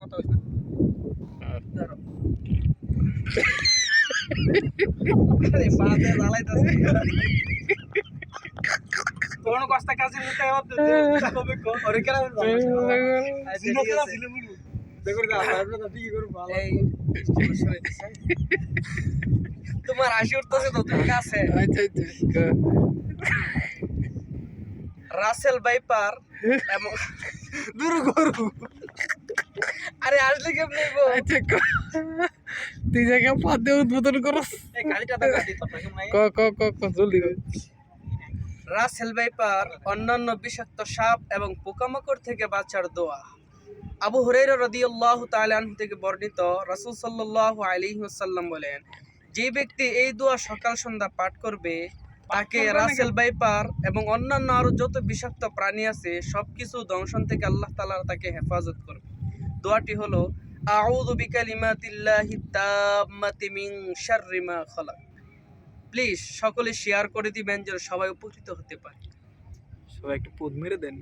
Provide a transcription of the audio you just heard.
কথা কইছ না ধরো আরে বাদে জ্বালাইতাছে কোন কষ্ট কাজে নিতে হবে কবে কো ওরে কেন আচ্ছা ঠিক আছে দেখো না আপনারা ঠিকই করব ভালো এই তোমার হাসি উঠতেছে তো তুমি কাছে আচ্ছা আচ্ছা রাসেল ভাইপার এবং দূর গরু আরে আসলে কেমনে গো আচ্ছা তুই জায়গা পাতে উদ্বোধন করস এই গাড়িটা দেখা দিত কেমন নাই ক জলদি রাসেল ভাইপার অন্যান্য বিষাক্ত সাপ এবং পোকামাকড় থেকে বাঁচার দোয়া আবু হুরায়রা রাদিয়াল্লাহু তাআলা আনহু থেকে বর্ণিত রাসূল সাল্লাল্লাহু আলাইহি ওয়াসাল্লাম বলেন যে ব্যক্তি এই দোয়া সকাল সন্ধ্যা পাঠ করবে তাকে রাসেল ভাইপার এবং অন্যান্য আরো যত বিষাক্ত প্রাণী আছে সবকিছু দংশন থেকে আল্লাহ তাআলা তাকে হেফাজত করবে দোয়াটি হলো আউযু বিকালিমাতিল্লাহি তাম্মাতি মিন শাররি মা খালাক প্লিজ সকলে শেয়ার করে দিবেন যেন সবাই উপকৃত হতে পারে সবাই একটু পুদ মেরে দেন